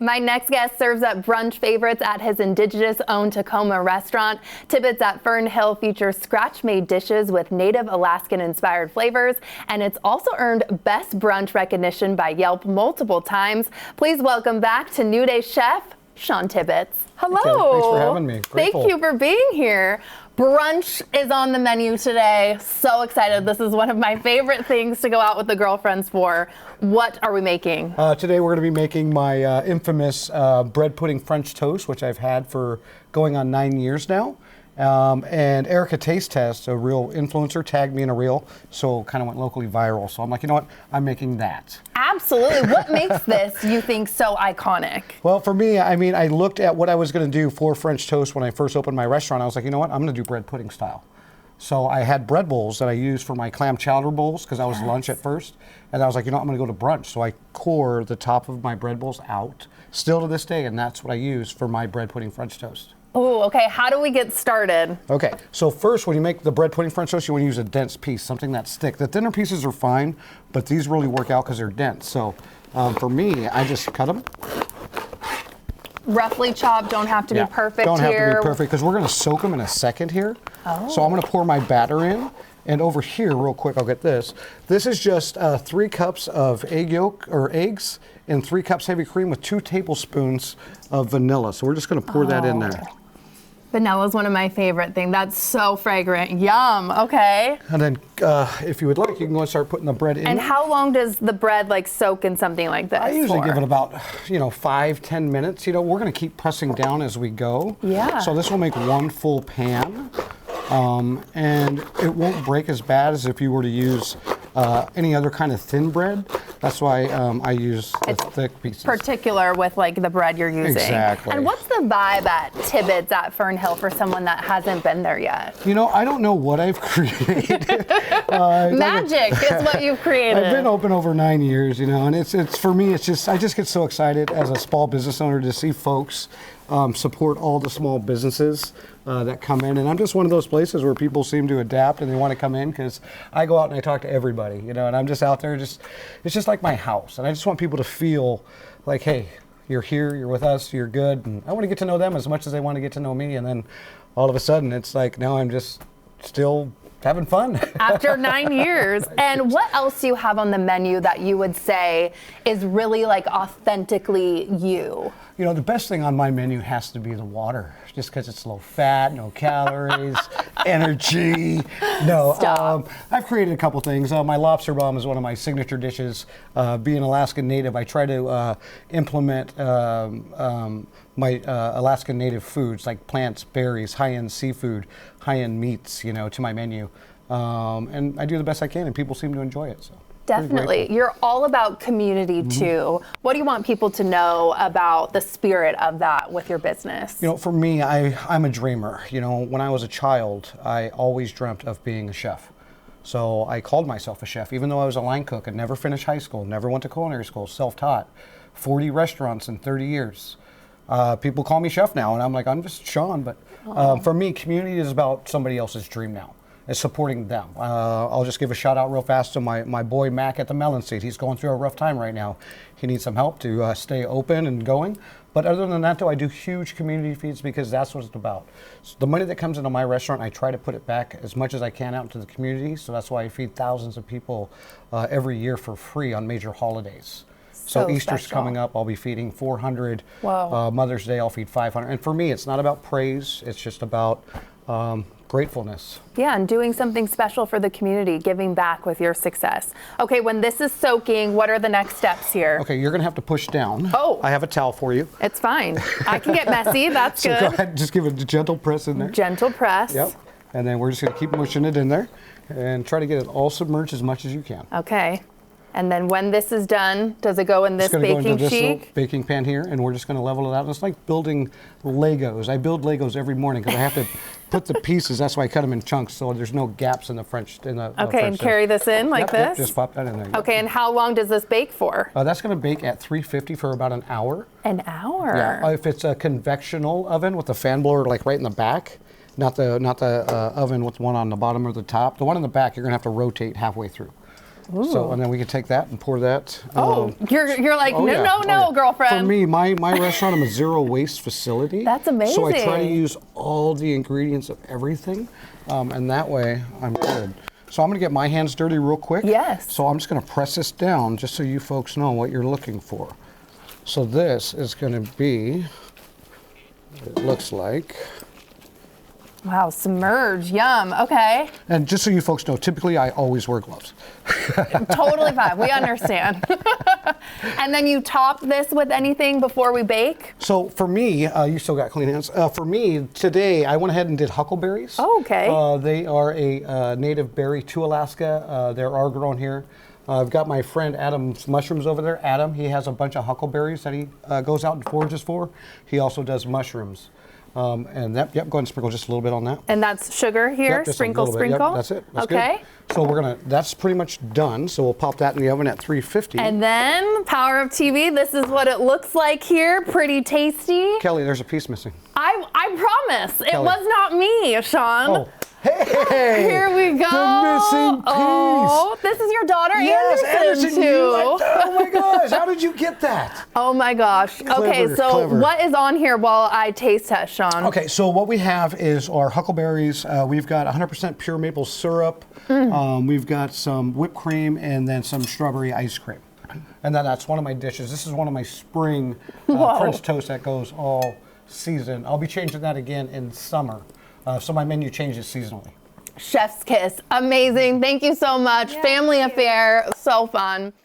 My next guest serves up brunch favorites at his indigenous-owned Tacoma restaurant. Tibbitts at Fern Hill features scratch-made dishes with native Alaskan-inspired flavors, and it's also earned Best Brunch recognition by Yelp multiple times. Please welcome back to New Day chef, Sean Tibbitts. Hello. Thanks for having me. Grateful. Thank you for being here. Brunch is on the menu today. So excited. This is one of my favorite things to go out with the girlfriends for. What are we making? Today we're going to be making my infamous bread pudding French toast, which I've had for going on 9 years now. And Erica Taste Test, a real influencer, tagged me in a reel, so kind of went locally viral. So I'm like, you know what? I'm making that. Absolutely. What makes this, you think, so iconic? Well, for me, I mean, I looked at what I was going to do for French toast when I first opened my restaurant. I was like, you know what? I'm going to do bread pudding style. So I had bread bowls that I used for my clam chowder bowls because I was lunch at first. And I was like, you know, I'm going to go to brunch. So I core the top of my bread bowls out, still to this day, and that's what I use for my bread pudding French toast. Oh, okay. How do we get started? Okay, so first, when you make the bread pudding French toast, you want to use a dense piece, something that's thick. The thinner pieces are fine, but these really work out because they're dense. So for me, I just cut them. Roughly chopped, don't have to be perfect here. Don't have to be perfect because we're going to soak them in a second here. Oh. So I'm going to pour my batter in. And over here, real quick, I'll get this. This is just 3 cups of egg yolk or eggs and 3 cups heavy cream with 2 tablespoons of vanilla. So we're just going to pour that in there. Vanilla is one of my favorite things. That's so fragrant. Yum. Okay. And then, if you would like, you can go and start putting the bread in. And how long does the bread soak in something like this? I usually give it about 5-10 minutes. We're going to keep pressing down as we go. Yeah. So this will make 1 full pan, and it won't break as bad as if you were to use any other kind of thin bread. That's why I use the thick pieces. Particular with the bread you're using. Exactly. And what's the vibe at Tibbitts at Fern Hill for someone that hasn't been there yet? I don't know what I've created. Magic is what you've created. I've been open over 9 years, and it's for me. It's just I just get so excited as a small business owner to see folks support all the small businesses that come in, and I'm just one of those places where people seem to adapt and they want to come in because I go out and I talk to everybody, and I'm just out there. It's just like my house, and I just want people to feel like, hey, you're here, you're with us, you're good, and I want to get to know them as much as they want to get to know me, and then all of a sudden it's like now I'm just still having fun. After 9 years. And what else do you have on the menu that you would say is really authentically you? The best thing on my menu has to be the water, just because it's low fat, no calories, energy. No, I've created a couple things. My lobster bomb is one of my signature dishes. Being Alaskan Native, I try to implement my Alaskan Native foods like plants, berries, high-end seafood, high-end meats, to my menu. And I do the best I can, and people seem to enjoy it. So. Definitely. You're all about community too. What do you want people to know about the spirit of that with your business? For me, I'm a dreamer. When I was a child, I always dreamt of being a chef. So I called myself a chef, even though I was a line cook and never finished high school, never went to culinary school, self-taught, 40 restaurants in 30 years. People call me chef now, and I'm like, I'm just Sean. But for me, community is about somebody else's dream now. Is supporting them. I'll just give a shout out real fast to my boy Mac at the Melon Seed. He's going through a rough time right now. He needs some help to stay open and going. But other than that, though, I do huge community feeds because that's what it's about. So the money that comes into my restaurant, I try to put it back as much as I can out into the community. So that's why I feed thousands of people every year for free on major holidays. So Easter's special. Coming up, I'll be feeding 400. Wow. Mother's Day, I'll feed 500. And for me, it's not about praise. It's just about gratefulness. Yeah, and doing something special for the community, giving back with your success. Okay, when this is soaking, what are the next steps here? Okay, you're gonna have to push down. Oh. I have a towel for you. It's fine. I can get messy, that's so good. Go ahead, just give it a gentle press in there. Gentle press. Yep, and then we're just gonna keep mushing it in there and try to get it all submerged as much as you can. Okay. And then when this is done, does it go in this baking sheet? Baking pan here, and we're just going to level it out. It's like building Legos. I build Legos every morning because I have to put the pieces. That's why I cut them in chunks so there's no gaps in the French. Okay, and carry this in like this? Yep, just pop that in there. Yep. Okay, and how long does this bake for? That's going to bake at 350 for about an hour. An hour? Yeah. If it's a convectional oven with the fan blower right in the back, not the oven with one on the bottom or the top. The one in the back, you're going to have to rotate halfway through. So, and then we can take that and pour that. You're like, oh, yeah. no, girlfriend. For me, my restaurant, I'm a zero waste facility. That's amazing. So I try to use all the ingredients of everything, and that way I'm good. So I'm gonna get my hands dirty real quick. Yes. So I'm just gonna press this down just so you folks know what you're looking for. So this is gonna be what it looks like. Wow, submerge, yum, okay. And just so you folks know, typically I always wear gloves. Totally fine, we understand. And then you top this with anything before we bake? So for me, you still got clean hands. For me, today I went ahead and did huckleberries. Oh, okay. They are a native berry to Alaska. They are grown here. I've got my friend Adam's mushrooms over there. Adam, he has a bunch of huckleberries that he goes out and forages for. He also does mushrooms. And that, yep, go ahead and sprinkle just a little bit on that. And that's sugar here, Yep, sprinkle. Yep, that's it. That's okay. Good. So that's pretty much done. So we'll pop that in the oven at 350. And then, power of TV, this is what it looks like here. Pretty tasty. Kelly, there's a piece missing. I promise, it Kelly. was not me, Sean. Oh, hey! Here we go. The missing piece. Oh, this is your daughter, Yes, Anderson, too. Oh my gosh, how did you get that? Oh my gosh. Okay, so clever. what is on here while I taste test, Sean? Okay, so what we have is our huckleberries. We've got 100% pure maple syrup. We've got some whipped cream and then some strawberry ice cream. And then that's one of my dishes. This is one of my spring French toast that goes all season. I'll be changing that again in summer. So my menu changes seasonally. Chef's kiss. Amazing. Thank you so much. Family affair. So fun.